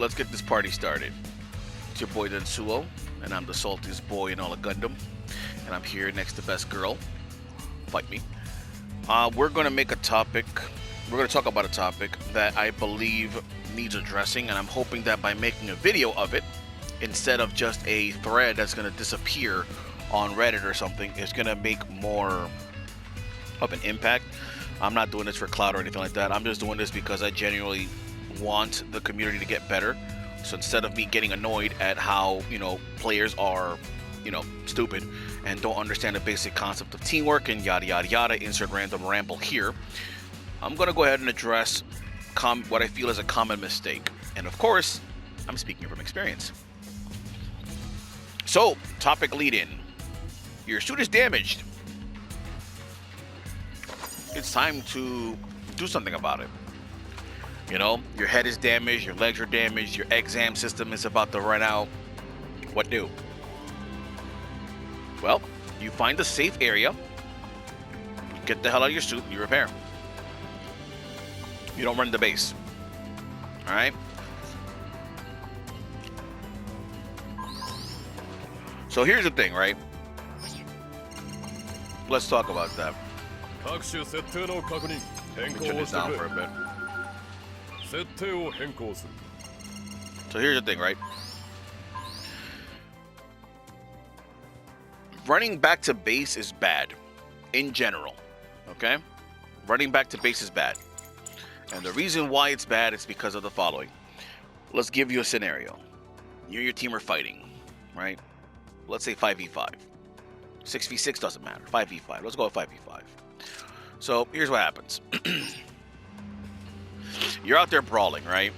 Let's get this party started. It's your boy Densuo, and I'm the saltiest boy in all of Gundam. And I'm here next to Best Girl. Fight me. We're going to make a topic. We're going to talk about a topic that I believe needs addressing, and I'm hoping that by making a video of it, instead of just a thread that's going to disappear on Reddit or something, it's going to make more of an impact. I'm not doing this for clout or anything like that. I'm just doing this because I genuinely want the community to get better. So instead of me getting annoyed at how, players are, stupid and don't understand the basic concept of teamwork and yada yada yada, insert random ramble here, I'm going to go ahead and address what I feel is a common mistake. And of course, I'm speaking from experience. So, topic lead in. Your suit is damaged. It's time to do something about it. Your head is damaged, your legs are damaged, your exam system is about to run out. What do? Well, you find a safe area, you get the hell out of your suit, and you repair. You don't run the base. Alright? So here's the thing, right? Let's talk about that. Let me turn this down for a bit. So here's the thing, right? Running back to base is bad, in general, okay? Running back to base is bad. And the reason why it's bad is because of the following. Let's give you a scenario. You and your team are fighting, right? Let's say 5v5. 6v6 doesn't matter. 5v5. Let's go with 5v5. So here's what happens. You're out there brawling, right?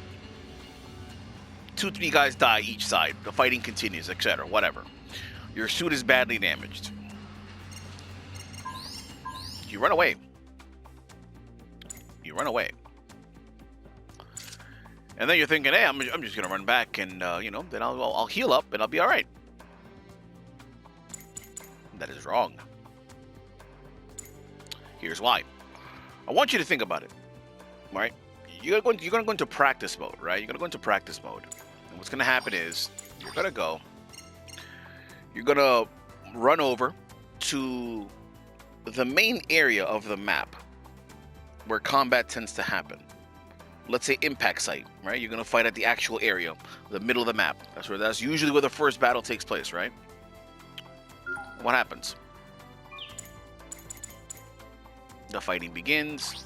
2-3 guys die each side. The fighting continues, etc. Whatever. Your suit is badly damaged. You run away. You run away. And then you're thinking, hey, I'm just going to run back and, then I'll heal up and I'll be all right. That is wrong. Here's why. I want you to think about it, right? You're going to go into practice mode, right? You're going to go into practice mode. And what's going to happen is you're going to run over to the main area of the map where combat tends to happen. Let's say impact site, right? You're going to fight at the actual area, the middle of the map. That's usually where the first battle takes place, right? What happens? The fighting begins.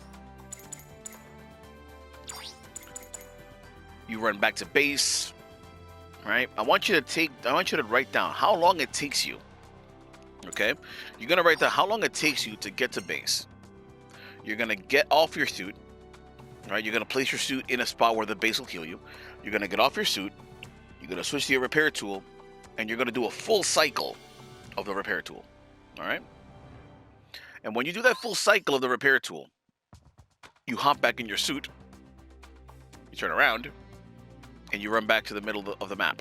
You run back to base, right? I want you to write down how long it takes you. Okay? You're going to write down how long it takes you to get to base. You're going to get off your suit, right? You're going to place your suit in a spot where the base will heal you. You're going to get off your suit. You're going to switch to your repair tool, and you're going to do a full cycle of the repair tool. All right? And when you do that full cycle of the repair tool, you hop back in your suit, you turn around, and you run back to the middle of the map.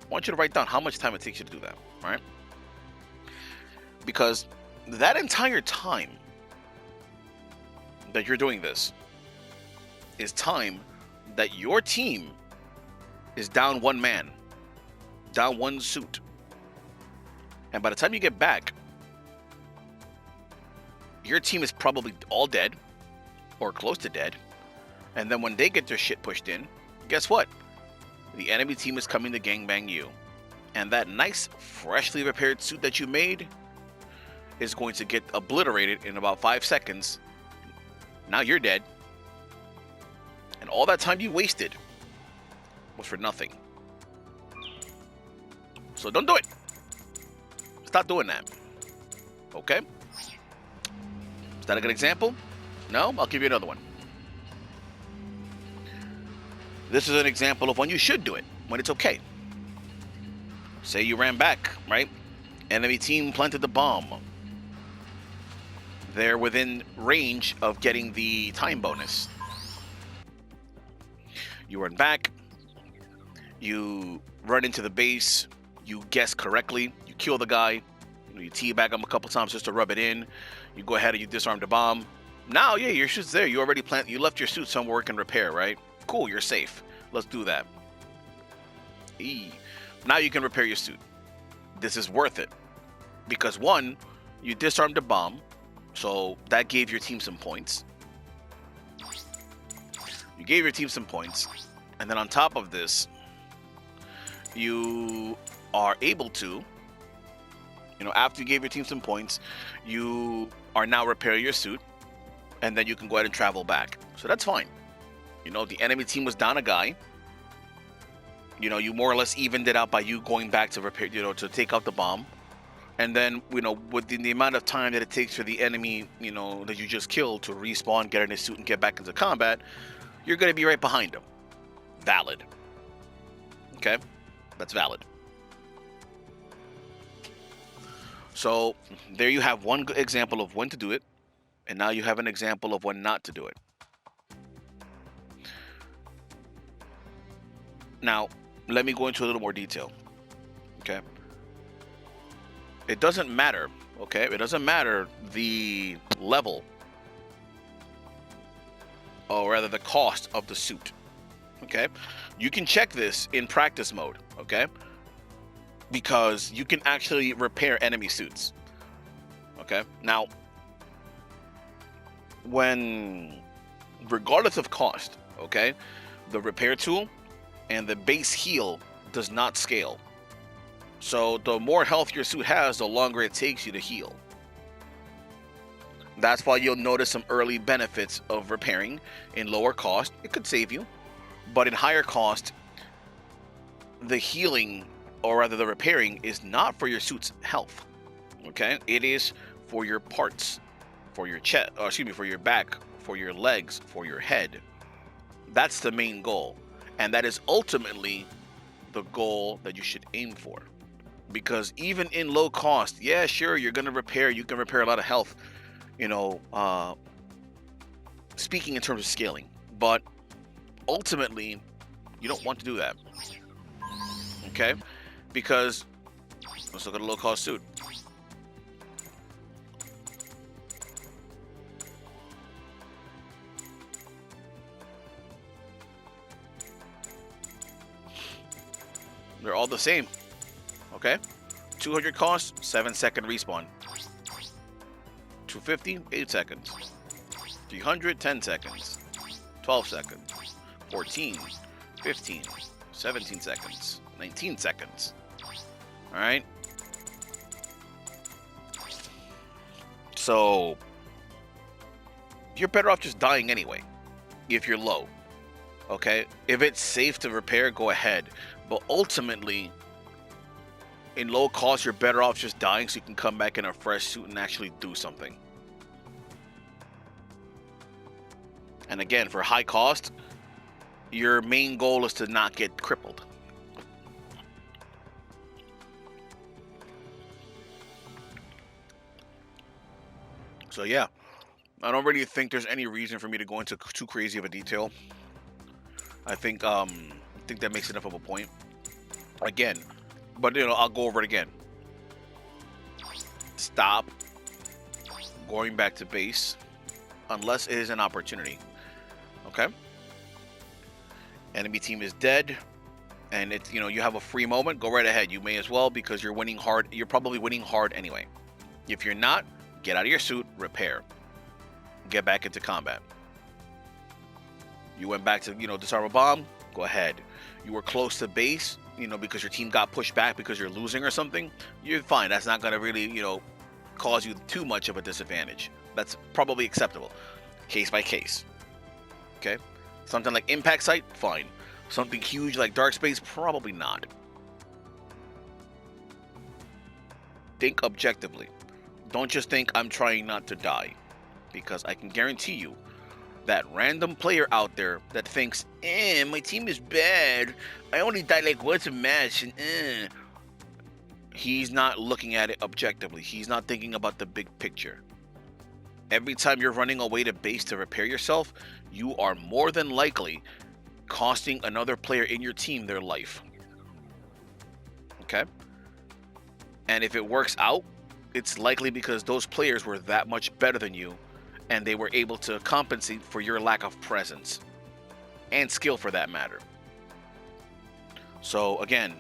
I want you to write down how much time it takes you to do that, right? Because that entire time that you're doing this is time that your team is down one man, down one suit. And by the time you get back, your team is probably all dead or close to dead. And then when they get their shit pushed in, guess what? The enemy team is coming to gangbang you. And that nice, freshly repaired suit that you made is going to get obliterated in about 5 seconds. Now you're dead. And all that time you wasted was for nothing. So don't do it. Stop doing that. Okay? Is that a good example? No? I'll give you another one. This is an example of when you should do it, when it's okay. Say you ran back, right? Enemy team planted the bomb. They're within range of getting the time bonus. You run back. You run into the base. You guess correctly. You kill the guy. You teabag him a couple times just to rub it in. You go ahead and you disarm the bomb. Now, yeah, your suit's there. You already you left your suit somewhere it can repair, right? Cool, you're safe. Let's do that. Now you can repair your suit. This is worth it because one, you disarmed the bomb, so that gave your team some points. You gave your team some points, and then on top of this, you are able to, after you gave your team some points, you are now repairing your suit, and then you can go ahead and travel back. So that's fine. The enemy team was down a guy. You more or less evened it out by you going back to repair, to take out the bomb. And then, within the amount of time that it takes for the enemy, that you just killed to respawn, get in his suit, and get back into combat, you're going to be right behind him. Valid. Okay? That's valid. So, there you have one good example of when to do it, and now you have an example of when not to do it. Now, let me go into a little more detail. Okay? It doesn't matter, okay? It doesn't matter the level, or rather the cost of the suit, okay? You can check this in practice mode, okay? Because you can actually repair enemy suits, okay? Now, regardless of cost, okay, the repair tool and the base heal does not scale. So the more health your suit has, the longer it takes you to heal. That's why you'll notice some early benefits of repairing. In lower cost, it could save you. But in higher cost, the healing, or rather the repairing, is not for your suit's health. Okay? It is for your parts, for your chest, for your back, for your legs, for your head. That's the main goal. And that is ultimately the goal that you should aim for. Because even in low cost, yeah, sure, you're going to repair. You can repair a lot of health, speaking in terms of scaling. But ultimately, you don't want to do that. Okay? Because, let's look at a low cost suit. They're all the same. Okay, 200 cost, 7-second respawn. 250, 8 seconds. 300, 10 seconds. 12 seconds. 14, 15, 17 seconds. 19 seconds. Alright. So, you're better off just dying anyway, if you're low. Okay? If it's safe to repair, go ahead. But ultimately, in low cost, you're better off just dying so you can come back in a fresh suit and actually do something. And again, for high cost, your main goal is to not get crippled. So yeah, I don't really think there's any reason for me to go into too crazy of a detail. I think that makes enough of a point. Again, but I'll go over it again. Stop going back to base unless it is an opportunity. Okay? Enemy team is dead, and it's you have a free moment. Go right ahead. You may as well, because you're winning hard. You're probably winning hard anyway. If you're not, get out of your suit, repair, get back into combat. You went back to disarm a bomb. Go ahead. You were close to base, because your team got pushed back because you're losing or something. You're fine. That's not going to really cause you too much of a disadvantage. That's probably acceptable, case by case. Okay, something like impact site, fine. Something huge like dark space, probably not. Think objectively. Don't just think I'm trying not to die, because I can guarantee you that random player out there that thinks, my team is bad, I only die like once a match, and he's not looking at it objectively. He's not thinking about the big picture. Every time you're running away to base to repair yourself, you are more than likely costing another player in your team their life. Okay? And if it works out, it's likely because those players were that much better than you, and they were able to compensate for your lack of presence and skill, for that matter. So again,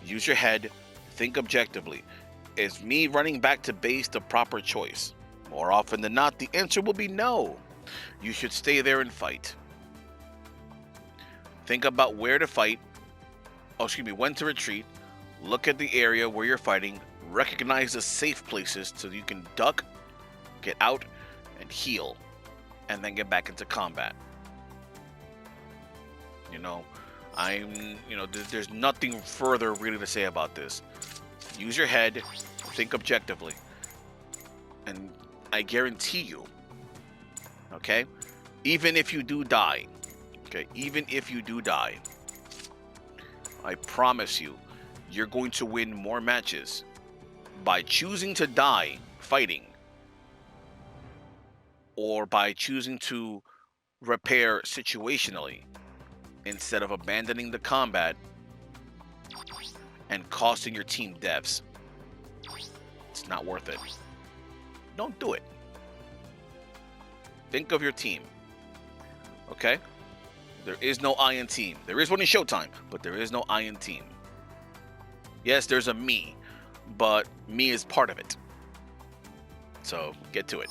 use your head, think objectively. Is me running back to base the proper choice? More often than not, the answer will be no. You should stay there and fight. Think about where to fight. Oh, excuse me, when to retreat. Look at the area where you're fighting. Recognize the safe places so you can duck, get out, and heal, and then get back into combat. You know, there's nothing further really to say about this. Use your head, think objectively, and I guarantee you, okay, even if you do die, I promise you, you're going to win more matches by choosing to die fighting or by choosing to repair situationally instead of abandoning the combat and costing your team devs. It's not worth it. Don't do it. Think of your team. Okay? There is no I in team. There is one in Showtime, but there is no I in team. Yes, there's a me, but me is part of it. So get to it.